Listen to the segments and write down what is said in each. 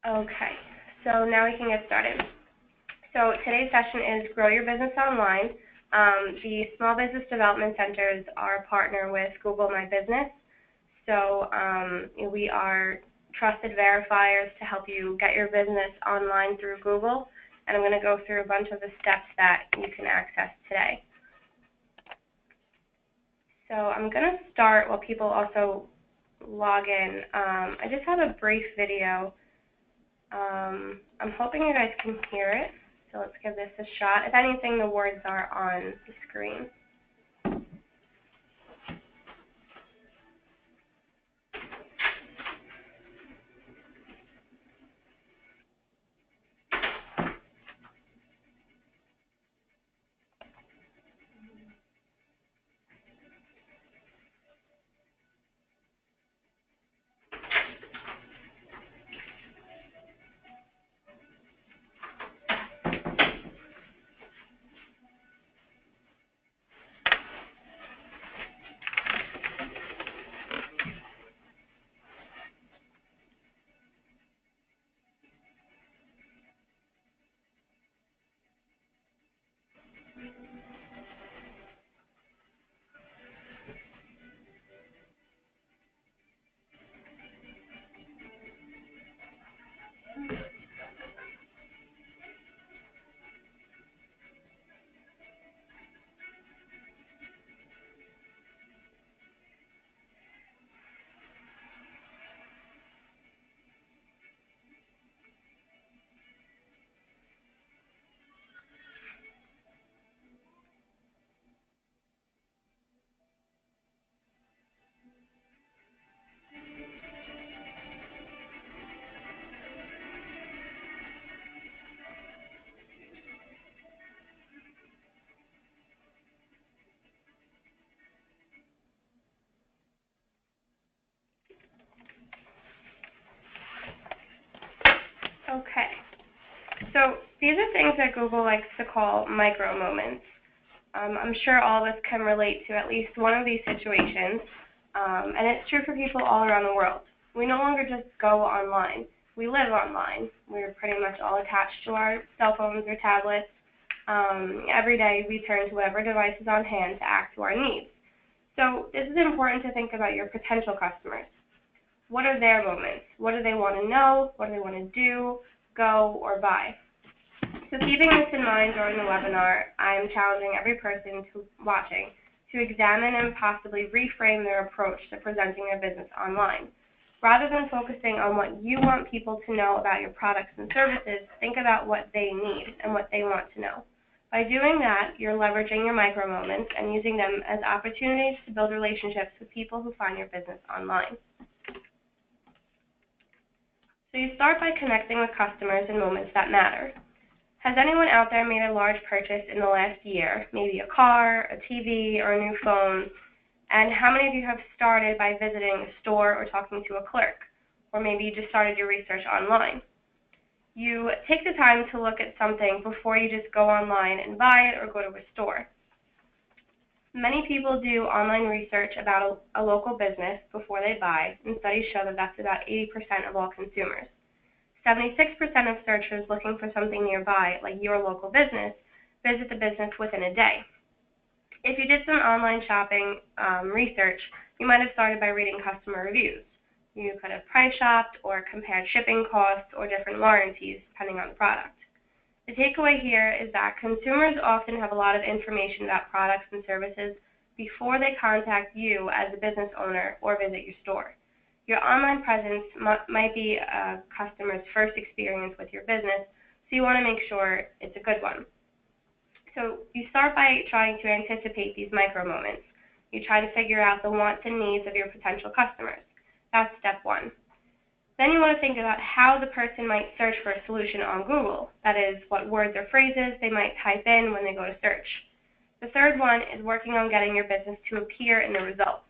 Okay, so now we can get started. So today's session is Grow Your Business Online. The Small Business Development Centers are a partner with Google My Business. So we are trusted verifiers to help you get your business online through Google. And I'm going to go through a bunch of the steps that you can access today. So I'm going to start while people also log in. I just have a brief video. I'm hoping you guys can hear it, so let's give this a shot. If anything, the words are on the screen. Okay, so these are things that Google likes to call micro moments. I'm sure all of us can relate to at least one of these situations, and it's true for people all around the world. We no longer just go online. We live online. We're pretty much all attached to our cell phones or tablets. Every day we turn to whatever device is on hand to act to our needs. So this is important to think about your potential customers. What are their moments? What do they want to know? What do they want to do, go, or buy? So keeping this in mind during the webinar, I am challenging every person watching to examine and possibly reframe their approach to presenting their business online. Rather than focusing on what you want people to know about your products and services, think about what they need and what they want to know. By doing that, you're leveraging your micro moments and using them as opportunities to build relationships with people who find your business online. So you start by connecting with customers in moments that matter. Has anyone out there made a large purchase in the last year, maybe a car, a TV, or a new phone? And how many of you have started by visiting a store or talking to a clerk? Or maybe you just started your research online. You take the time to look at something before you just go online and buy it or go to a store. Many people do online research about a local business before they buy, and studies show that that's about 80% of all consumers. 76% of searchers looking for something nearby, like your local business, visit the business within a day. If you did some online shopping research, you might have started by reading customer reviews. You could have price shopped or compared shipping costs or different warranties, depending on the product. The takeaway here is that consumers often have a lot of information about products and services before they contact you as a business owner or visit your store. Your online presence might be a customer's first experience with your business, so you want to make sure it's a good one. So you start by trying to anticipate these micro moments. You try to figure out the wants and needs of your potential customers. That's step one. Then you want to think about how the person might search for a solution on Google. That is, what words or phrases they might type in when they go to search. The third one is working on getting your business to appear in the results.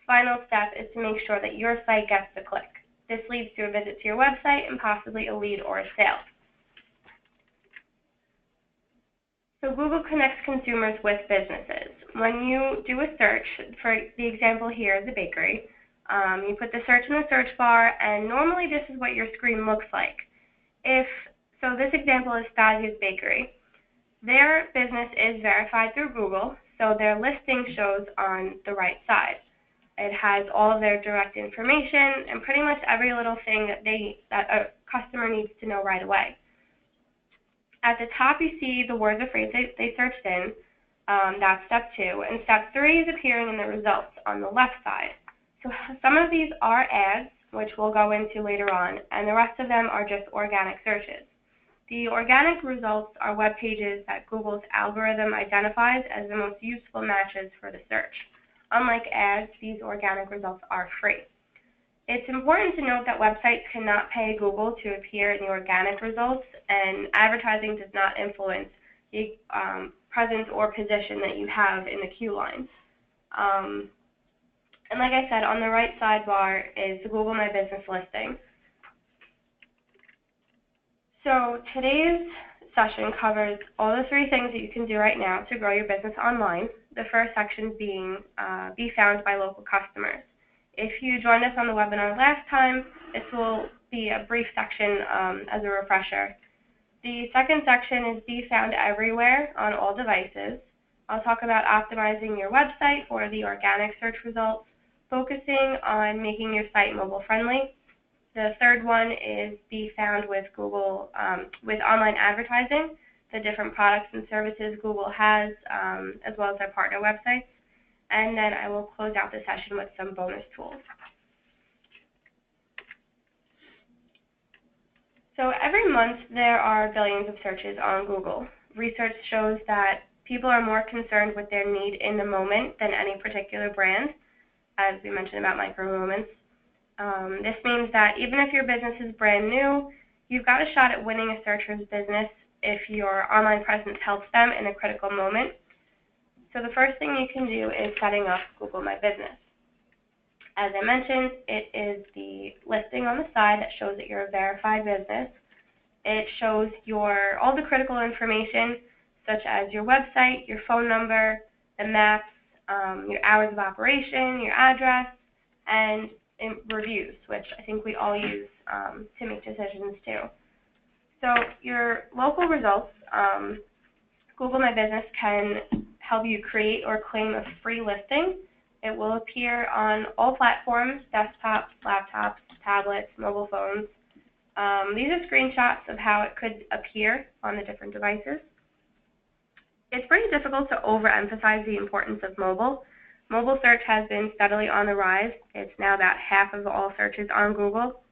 Final step is to make sure that your site gets the click. This leads to a visit to your website and possibly a lead or a sale. So Google connects consumers with businesses. When you do a search, for the example here is a bakery, You put the search in the search bar, and normally this is what your screen looks like. So this example is Stasia's Bakery. Their business is verified through Google, so their listing shows on the right side. It has all of their direct information and pretty much every little thing that a customer needs to know right away. At the top, you see the words or phrase they searched in. That's step 2. And step 3 is appearing in the results on the left side. So some of these are ads, which we'll go into later on, and the rest of them are just organic searches. The organic results are web pages that Google's algorithm identifies as the most useful matches for the search. Unlike ads, these organic results are free. It's important to note that websites cannot pay Google to appear in the organic results, and advertising does not influence the presence or position that you have in the queue lines. And like I said, on the right sidebar is the Google My Business listing. So today's session covers all the 3 things that you can do right now to grow your business online. The first section being be found by local customers. If you joined us on the webinar last time, this will be a brief section as a refresher. The second section is be found everywhere on all devices. I'll talk about optimizing your website for the organic search results, focusing on making your site mobile friendly. The third one is be found with Google, with online advertising, the different products and services Google has, as well as their partner websites. And then I will close out the session with some bonus tools. So every month there are billions of searches on Google. Research shows that people are more concerned with their need in the moment than any particular brand, as we mentioned about micro moments. This means that even if your business is brand new, you've got a shot at winning a searcher's business if your online presence helps them in a critical moment. So the first thing you can do is setting up Google My Business. As I mentioned, it is the listing on the side that shows that you're a verified business. It shows all the critical information, such as your website, your phone number, the maps, your hours of operation, your address, and reviews, which I think we all use to make decisions too. So your local results, Google My Business can help you create or claim a free listing. It will appear on all platforms, desktops, laptops, tablets, mobile phones. These are screenshots of how it could appear on the different devices. It's pretty difficult to overemphasize the importance of mobile. Mobile search has been steadily on the rise. It's now about half of all searches on Google.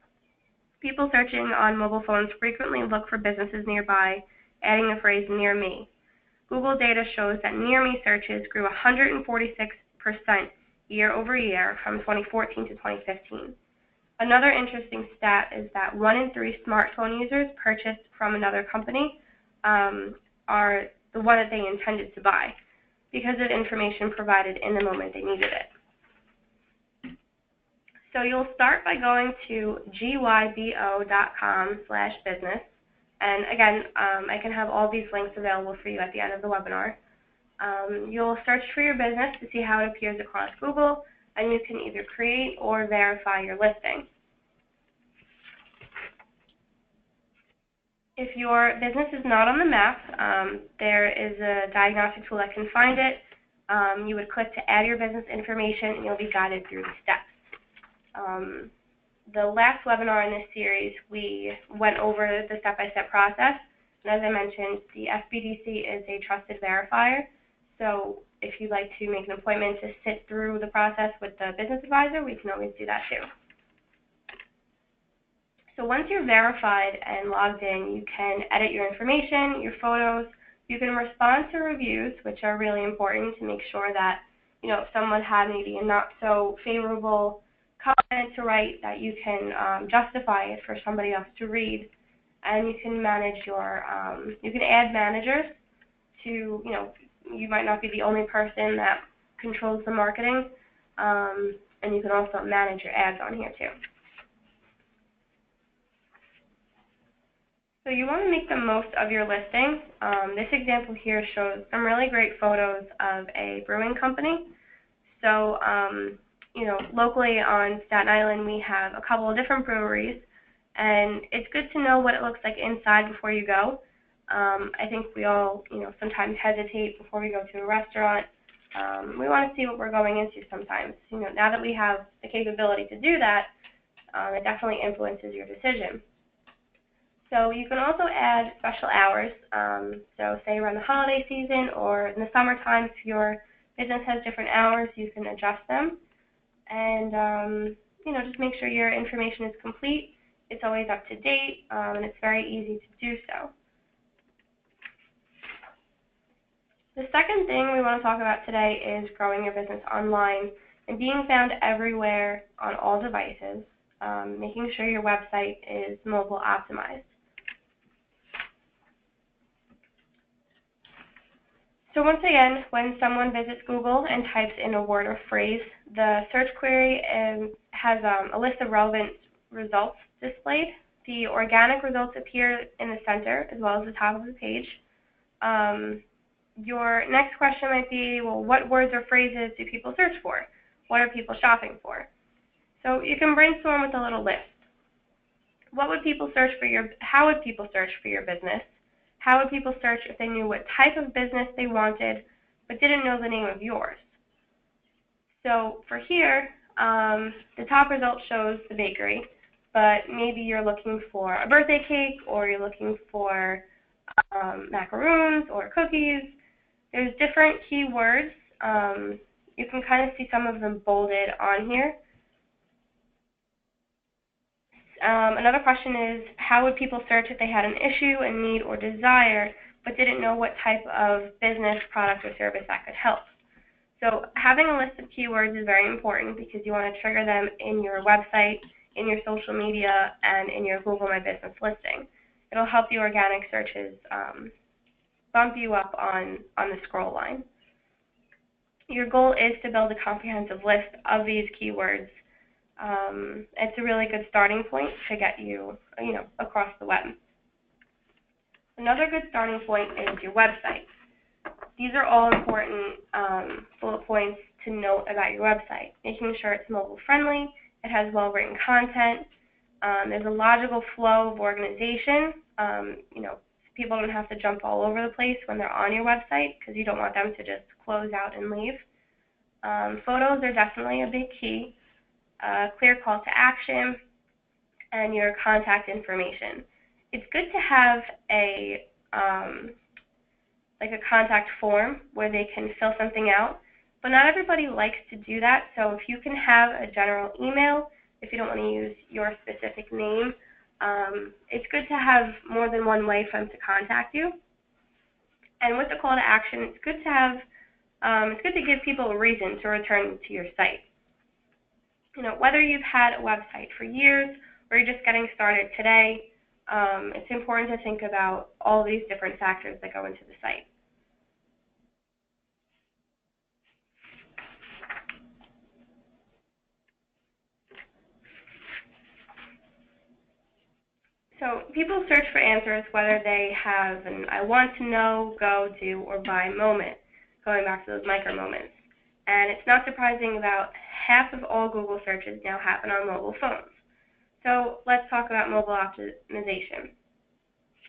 People searching on mobile phones frequently look for businesses nearby, adding the phrase near me. Google data shows that near me searches grew 146% year over year from 2014 to 2015. Another interesting stat is that 1 in 3 smartphone users purchased from another company are the one that they intended to buy because of information provided in the moment they needed it. So you'll start by going to gybo.com/business. And again, I can have all these links available for you at the end of the webinar. You'll search for your business to see how it appears across Google, and you can either create or verify your listing. If your business is not on the map, there is a diagnostic tool that can find it. You would click to add your business information, and you'll be guided through the steps. The last webinar in this series, we went over the step-by-step process. And as I mentioned, the SBDC is a trusted verifier. So if you'd like to make an appointment to sit through the process with the business advisor, we can always do that too. So once you're verified and logged in, you can edit your information, your photos. You can respond to reviews, which are really important to make sure that, if someone had maybe a not so favorable comment to write, that you can justify it for somebody else to read. And you can manage you can add managers to, you might not be the only person that controls the marketing, and you can also manage your ads on here too. So you want to make the most of your listing. This example here shows some really great photos of a brewing company. So locally on Staten Island, we have a couple of different breweries, and it's good to know what it looks like inside before you go. I think we all, sometimes hesitate before we go to a restaurant. We want to see what we're going into sometimes. Now that we have the capability to do that, it definitely influences your decision. So you can also add special hours. So say around the holiday season or in the summertime, if your business has different hours, you can adjust them. And, just make sure your information is complete. It's always up to date, and it's very easy to do so. The second thing we want to talk about today is growing your business online and being found everywhere on all devices, making sure your website is mobile optimized. So once again, when someone visits Google and types in a word or phrase, the search query has a list of relevant results displayed. The organic results appear in the center as well as the top of the page. Your next question might be, well, what words or phrases do people search for? What are people shopping for? So you can brainstorm with a little list. What would people search for how would people search for your business? How would people search if they knew what type of business they wanted but didn't know the name of yours? So for here, the top result shows the bakery, but maybe you're looking for a birthday cake, or you're looking for macaroons or cookies. There's different keywords. You can kind of see some of them bolded on here. Another question is, how would people search if they had an issue, a need, or desire, but didn't know what type of business, product, or service that could help? So having a list of keywords is very important because you want to trigger them in your website, in your social media, and in your Google My Business listing. It'll help the organic searches bump you up on the scroll line. Your goal is to build a comprehensive list of these keywords. It's a really good starting point to get you, across the web. Another good starting point is your website. These are all important bullet points to note about your website. Making sure it's mobile friendly, it has well-written content, there's a logical flow of organization. People don't have to jump all over the place when they're on your website because you don't want them to just close out and leave. Photos are definitely a big key. Clear call to action, and your contact information. It's good to have a contact form where they can fill something out, but not everybody likes to do that. So if you can have a general email, if you don't want to use your specific name, it's good to have more than one way for them to contact you. And with the call to action, it's good to give people a reason to return to your site. Whether you've had a website for years or you're just getting started today, it's important to think about all these different factors that go into the site. So people search for answers whether they have an I want to know, go, do, or buy moment, going back to those micro moments. And it's not surprising about half of all Google searches now happen on mobile phones. So let's talk about mobile optimization.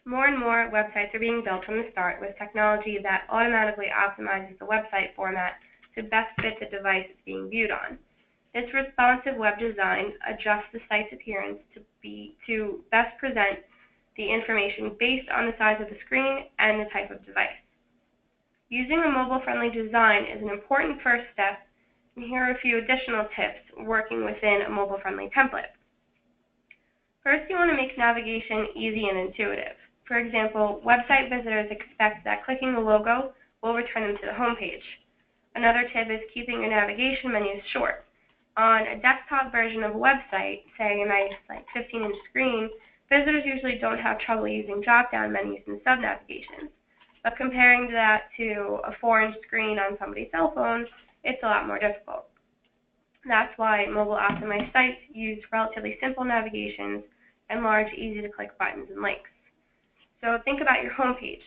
More and more websites are being built from the start with technology that automatically optimizes the website format to best fit the device it's being viewed on. This responsive web design adjusts the site's appearance to best present the information based on the size of the screen and the type of device. Using a mobile-friendly design is an important first step, and here are a few additional tips working within a mobile-friendly template. First, you want to make navigation easy and intuitive. For example, website visitors expect that clicking the logo will return them to the home page. Another tip is keeping your navigation menus short. On a desktop version of a website, say a nice 15-inch screen, visitors usually don't have trouble using drop-down menus and sub-navigations. But comparing that to a 4-inch screen on somebody's cell phone, it's a lot more difficult. That's why mobile-optimized sites use relatively simple navigations and large, easy-to-click buttons and links. So think about your home page.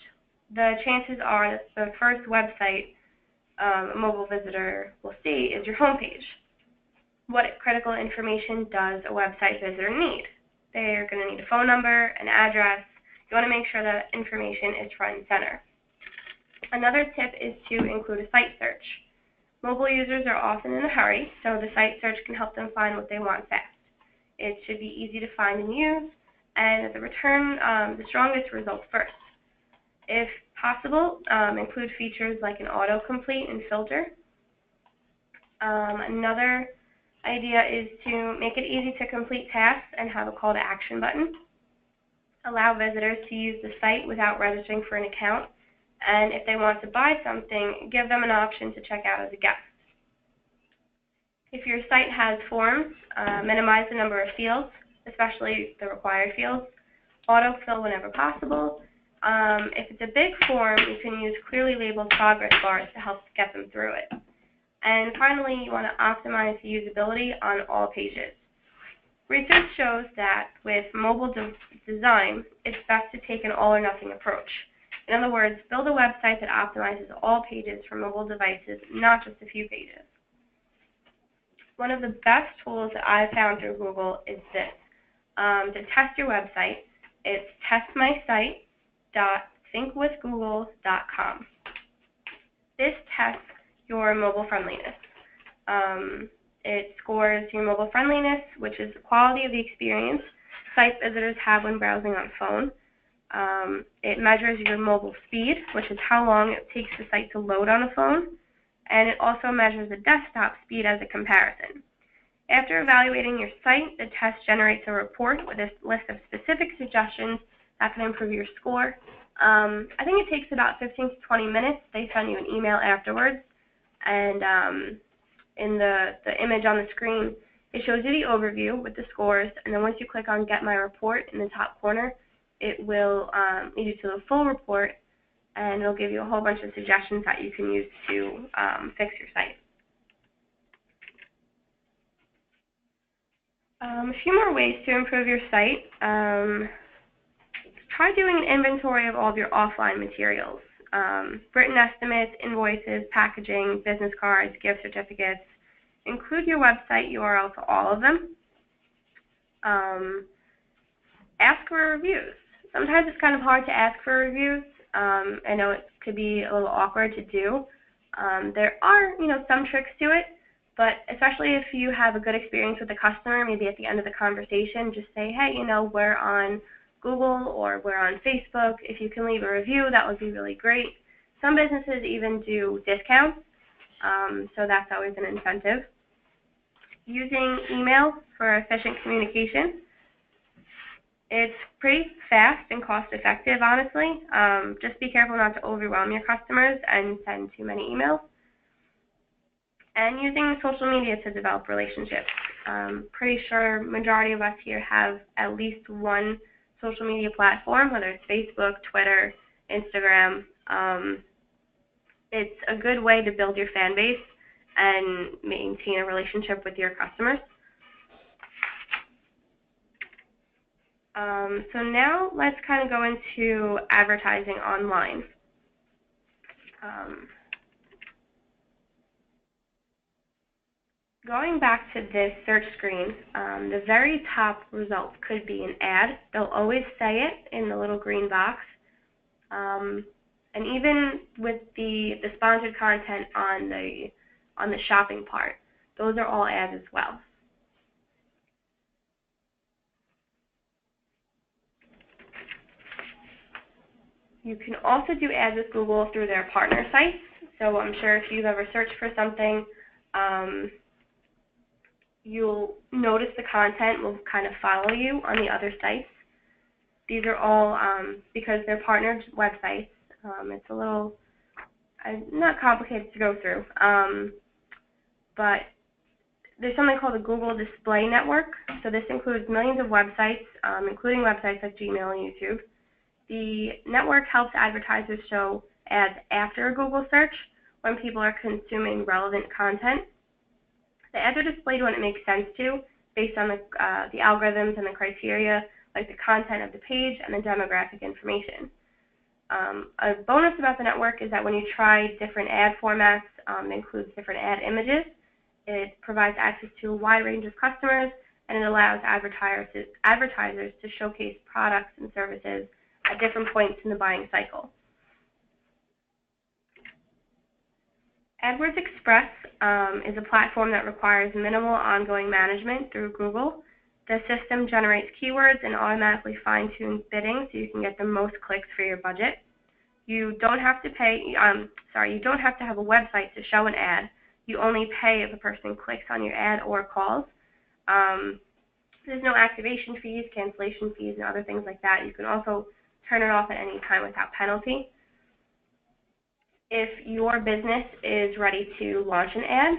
The chances are that the first website a mobile visitor will see is your home page. what critical information does a website visitor need? They're going to need a phone number, an address. You want to make sure that information is front and center. Another tip is to include a site search. Mobile users are often in a hurry, so the site search can help them find what they want fast. It should be easy to find and use, and return the strongest results first. If possible, include features like an autocomplete and filter. Another idea is to make it easy to complete tasks and have a call to action button. Allow visitors to use the site without registering for an account, and if they want to buy something, give them an option to check out as a guest. If your site has forms, minimize the number of fields, especially the required fields. Autofill whenever possible. If it's a big form, you can use clearly labeled progress bars to help get them through it. And finally, you want to optimize the usability on all pages. Research shows that with mobile design, it's best to take an all-or-nothing approach. In other words, build a website that optimizes all pages for mobile devices, not just a few pages. One of the best tools that I've found through Google is this. To test your website, it's testmysite.thinkwithgoogle.com. This tests your mobile friendliness. It scores your mobile friendliness, which is the quality of the experience site visitors have when browsing on phone. It measures your mobile speed, which is how long it takes the site to load on a phone, and it also measures the desktop speed as a comparison. After evaluating your site, the test generates a report with a list of specific suggestions that can improve your score. I think it takes about 15 to 20 minutes. They send you an email afterwards, and in the image on the screen, it shows you the overview with the scores, and then once you click on Get My Report in the top corner, it will lead you to the full report, and it'll give you a whole bunch of suggestions that you can use to fix your site. A few more ways to improve your site. Try doing an inventory of all of your offline materials. Written estimates, invoices, packaging, business cards, gift certificates. Include your website URL to all of them. Ask for reviews. Sometimes it's kind of hard to ask for reviews. I know it could be a little awkward to do. There are, some tricks to it, but especially if you have a good experience with the customer, maybe at the end of the conversation, just say, hey, we're on Google or we're on Facebook. If you can leave a review, that would be really great. Some businesses even do discounts, so that's always an incentive. Using email for efficient communication. It's pretty fast and cost-effective, honestly. Just be careful not to overwhelm your customers and send too many emails. And using social media to develop relationships. Pretty sure majority of us here have at least one social media platform, whether it's Facebook, Twitter, Instagram. It's a good way to build your fan base and maintain a relationship with your customers. So now let's kind of go into advertising online. Going back to this search screen, the very top result could be an ad. They'll always say it in the little green box. And even with the sponsored content on the shopping part, those are all ads as well. You can also do ads with Google through their partner sites. So I'm sure if you've ever searched for something, you'll notice the content will kind of follow you on the other sites. These are all because they're partnered websites. It's a little not complicated to go through, but there's something called the Google Display Network. So this includes millions of websites, including websites like Gmail and YouTube. The network helps advertisers show ads after a Google search when people are consuming relevant content. The ads are displayed when it makes sense to, based on the algorithms and the criteria, like the content of the page and the demographic information. A bonus about the network is that when you try different ad formats, it includes different ad images. It provides access to a wide range of customers, and it allows advertisers to showcase products and services at different points in the buying cycle. AdWords Express is a platform that requires minimal ongoing management through Google. The system generates keywords and automatically fine-tunes bidding so you can get the most clicks for your budget. You don't have to you don't have to have a website to show an ad. You only pay if a person clicks on your ad or calls. There's no activation fees, cancellation fees, and other things like that. You can also turn it off at any time without penalty. If your business is ready to launch an ad,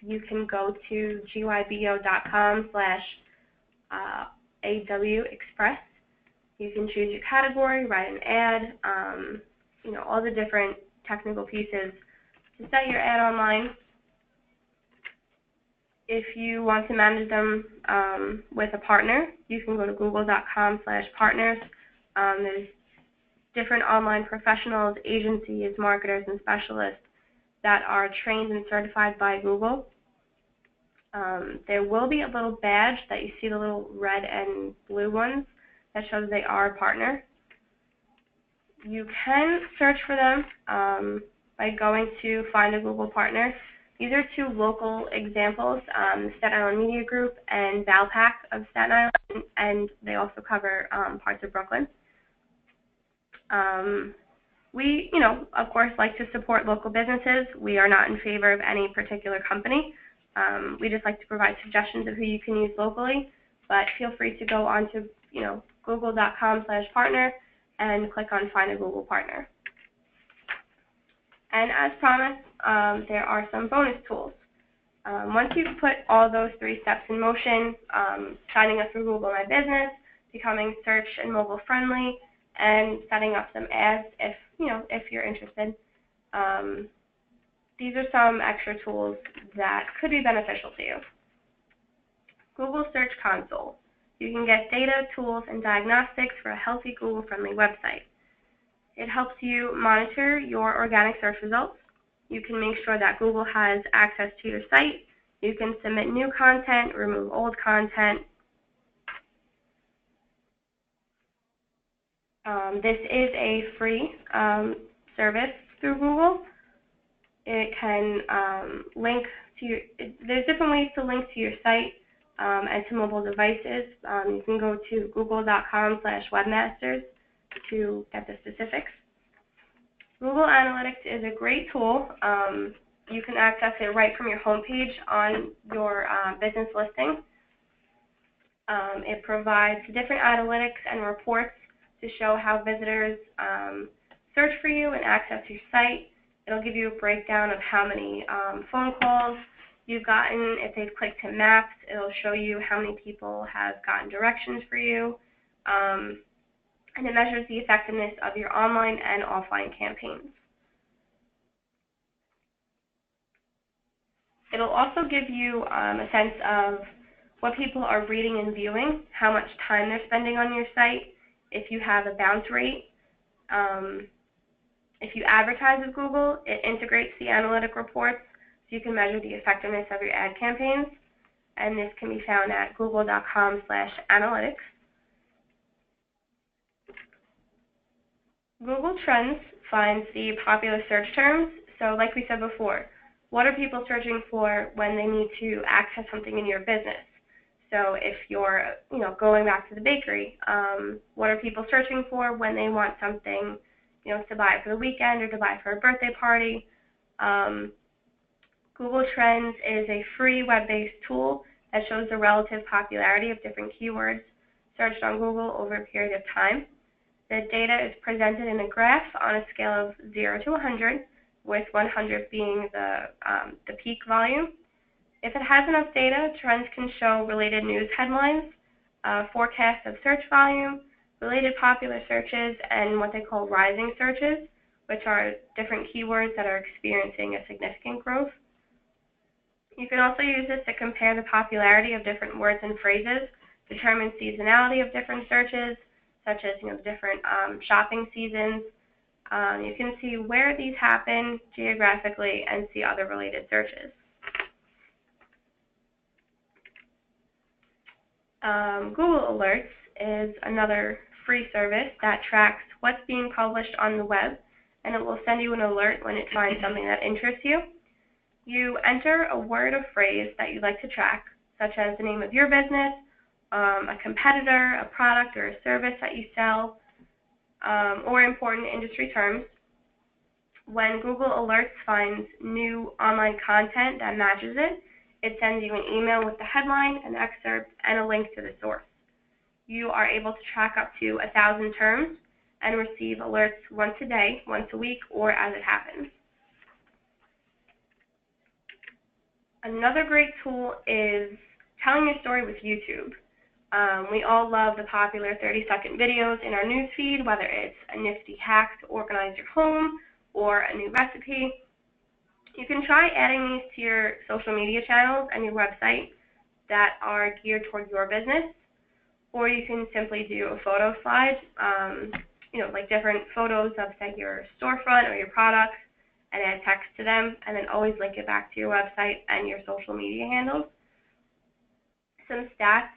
you can go to gybo.com/AWExpress. You can choose your category, write an ad, all the different technical pieces to set your ad online. If you want to manage them with a partner, you can go to google.com/partners. There's different online professionals, agencies, marketers, and specialists that are trained and certified by Google. There will be a little badge that you see, the little red and blue ones, that shows they are a partner. You can search for them by going to Find a Google Partner. These are two local examples, the Staten Island Media Group and Valpak of Staten Island, and they also cover parts of Brooklyn. We, of course, like to support local businesses. We are not in favor of any particular company. We just like to provide suggestions of who you can use locally, but feel free to go on to, google.com/partner and click on Find a Google Partner. And as promised, there are some bonus tools. Once you've put all those 3 steps in motion, signing up for Google My Business, becoming search and mobile friendly, and setting up some ads if you're interested, these are some extra tools that could be beneficial to you. Google Search Console. You can get data, tools, and diagnostics for a healthy Google-friendly website. It helps you monitor your organic search results. You can make sure that Google has access to your site. You can submit new content, remove old content. This is a free service through Google. It can link to there's different ways to link to your site and to mobile devices. You can go to google.com/webmasters to get the specifics. Google Analytics is a great tool. You can access it right from your homepage on your business listing. It provides different analytics and reports to show how visitors search for you and access your site. It'll give you a breakdown of how many phone calls you've gotten. If they've clicked to maps, it'll show you how many people have gotten directions for you. And it measures the effectiveness of your online and offline campaigns. It'll also give you a sense of what people are reading and viewing, how much time they're spending on your site, if you have a bounce rate. If you advertise with Google, it integrates the analytic reports so you can measure the effectiveness of your ad campaigns. And this can be found at google.com/analytics. Google Trends finds the popular search terms. So like we said before, what are people searching for when they need to access something in your business? So if you're, going back to the bakery, what are people searching for when they want something, to buy for the weekend or to buy for a birthday party? Google Trends is a free web-based tool that shows the relative popularity of different keywords searched on Google over a period of time. The data is presented in a graph on a scale of 0 to 100, with 100 being the peak volume. If it has enough data, Trends can show related news headlines, forecasts of search volume, related popular searches, and what they call rising searches, which are different keywords that are experiencing a significant growth. You can also use this to compare the popularity of different words and phrases, determine seasonality of different searches, such as different shopping seasons. You can see where these happen geographically and see other related searches. Google Alerts is another free service that tracks what's being published on the web, and it will send you an alert when it finds something that interests you. You enter a word or phrase that you'd like to track, such as the name of your business, a competitor, a product or a service that you sell, or important industry terms. When Google Alerts finds new online content that matches it, it sends you an email with the headline, an excerpt, and a link to the source. You are able to track up to 1,000 terms and receive alerts once a day, once a week, or as it happens. Another great tool is telling your story with YouTube. We all love the popular 30-second videos in our newsfeed, whether it's a nifty hack to organize your home or a new recipe. You can try adding these to your social media channels and your website that are geared toward your business, or you can simply do a photo slide, like different photos of, say, your storefront or your products, and add text to them, and then always link it back to your website and your social media handles. Some stats: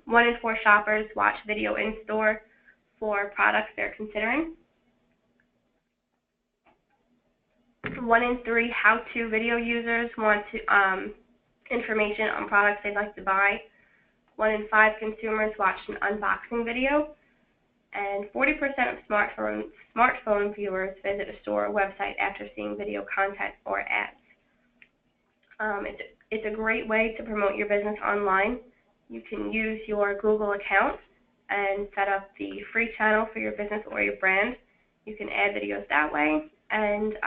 1 in 4 shoppers watch video in store for products they're considering. 1 in 3 how-to video users want information on products they'd like to buy. 1 in 5 consumers watch an unboxing video, and 40% of smartphone viewers visit a store or website after seeing video content or ads. It's a great way to promote your business online. You can use your Google account and set up the free channel for your business or your brand. You can add videos that way, and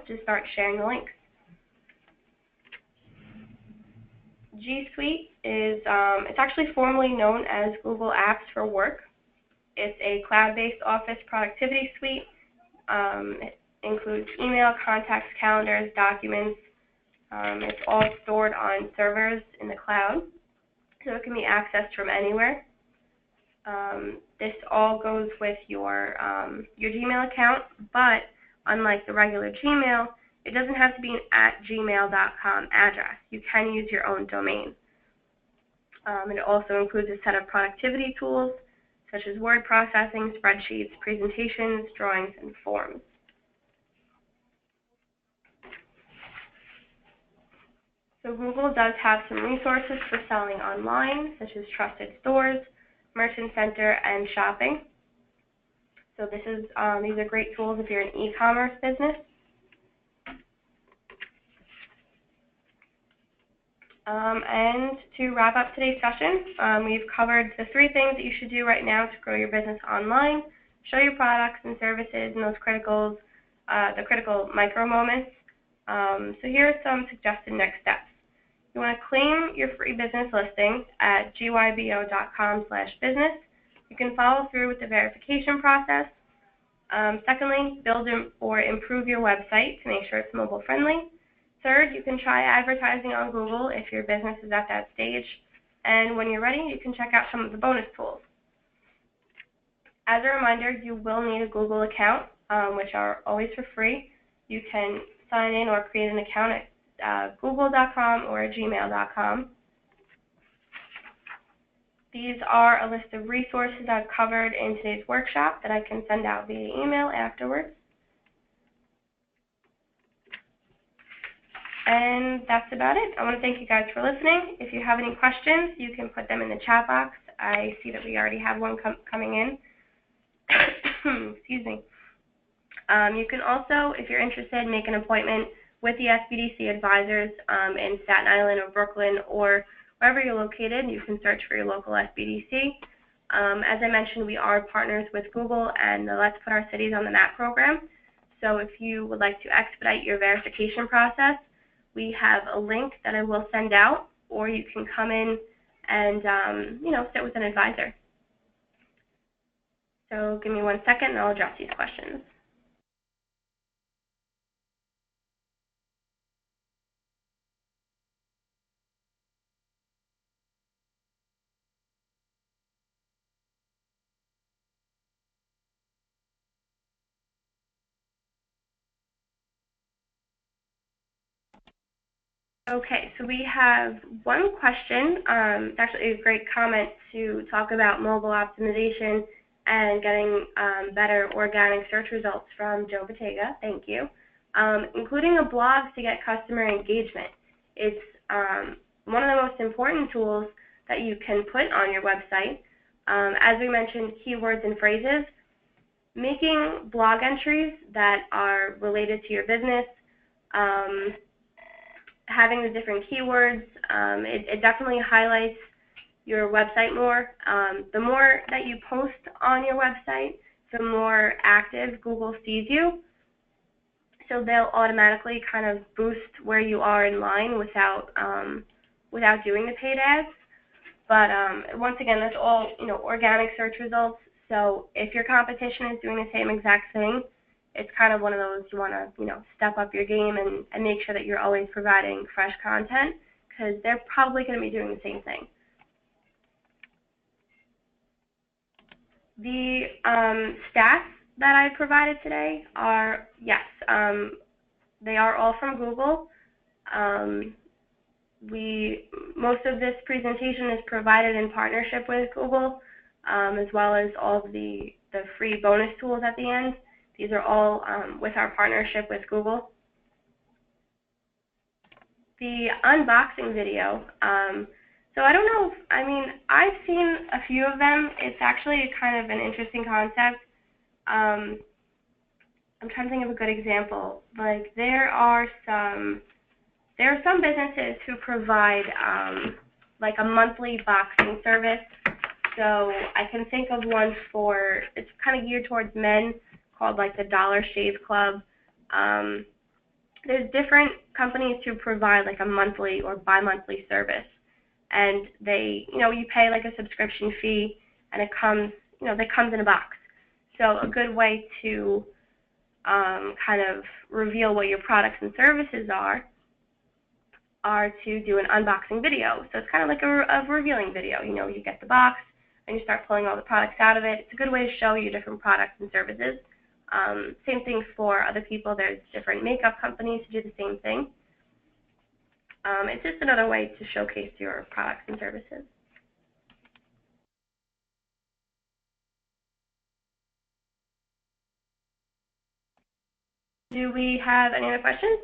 just start sharing the links. G Suite is it's actually formerly known as Google Apps for Work. It's a cloud-based office productivity suite. It includes email, contacts, calendars, documents. It's all stored on servers in the cloud, so it can be accessed from anywhere. This all goes with your Gmail account, but unlike the regular Gmail, it doesn't have to be an @gmail.com address. You can use your own domain. It also includes a set of productivity tools, such as word processing, spreadsheets, presentations, drawings, and forms. So Google does have some resources for selling online, such as trusted stores, merchant center, and shopping. So these are great tools if you're an e-commerce business. And to wrap up today's session, we've covered the 3 things that you should do right now to grow your business online, show your products and services in those critical micro moments. So here are some suggested next steps. You want to claim your free business listing at gybo.com/business. You can follow through with the verification process. Secondly, build or improve your website to make sure it's mobile friendly. Third, you can try advertising on Google if your business is at that stage. And when you're ready, you can check out some of the bonus tools. As a reminder, you will need a Google account, which are always for free. You can sign in or create an account at google.com or gmail.com. These are a list of resources I've covered in today's workshop that I can send out via email afterwards. And that's about it. I want to thank you guys for listening. If you have any questions, you can put them in the chat box. I see that we already have one coming in. Excuse me. You can also, if you're interested, make an appointment with the SBDC advisors in Staten Island or Brooklyn or wherever you're located. You can search for your local SBDC. As I mentioned, we are partners with Google and the Let's Put Our Cities on the Map program. So if you would like to expedite your verification process, we have a link that I will send out, or you can come in and sit with an advisor. So give me 1 second and I'll address these questions. Okay, so we have one question. It's actually a great comment to talk about mobile optimization and getting better organic search results from Joe Bottega. Thank you. Including a blog to get customer engagement. It's one of the most important tools that you can put on your website. As we mentioned, keywords and phrases. Making blog entries that are related to your business, having the different keywords, it definitely highlights your website more. The more that you post on your website, the more active Google sees you. So they'll automatically kind of boost where you are in line without doing the paid ads. But once again, that's all organic search results. So if your competition is doing the same exact thing, it's kind of one of those you want to step up your game and make sure that you're always providing fresh content, because they're probably going to be doing the same thing. The stats that I provided today are, yes, they are all from Google. Most of this presentation is provided in partnership with Google, as well as all of the free bonus tools at the end. These are all with our partnership with Google. The unboxing video, so I don't know I've seen a few of them. It's actually kind of an interesting concept. I'm trying to think of a good example. Like there are some businesses who provide like a monthly boxing service. So I can think of one it's kind of geared towards men, called like the Dollar Shave Club. There's different companies who provide like a monthly or bi-monthly service, and they, you pay like a subscription fee, and it comes, that comes in a box. So a good way to kind of reveal what your products and services are to do an unboxing video. So it's kind of like a revealing video. You get the box and you start pulling all the products out of it. It's a good way to show you different products and services. Same thing for other people. There's different makeup companies who do the same thing. It's just another way to showcase your products and services. Do we have any other questions?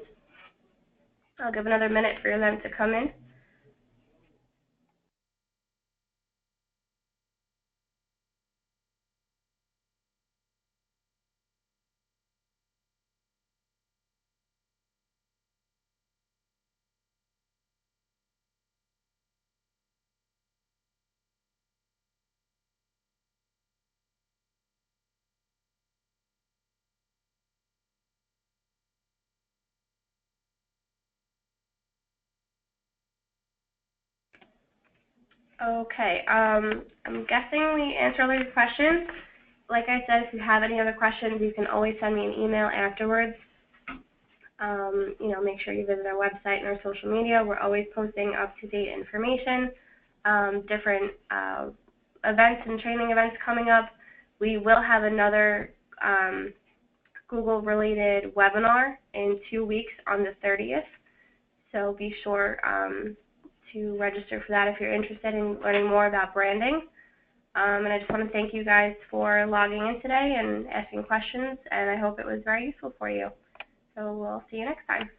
I'll give another minute for them to come in. Okay, I'm guessing we answered all your questions. Like I said, if you have any other questions, you can always send me an email afterwards. Make sure you visit our website and our social media. We're always posting up-to-date information, different events and training events coming up. We will have another Google-related webinar in 2 weeks on the 30th. So be sure to register for that if you're interested in learning more about branding. And I just want to thank you guys for logging in today and asking questions, and I hope it was very useful for you. So we'll see you next time.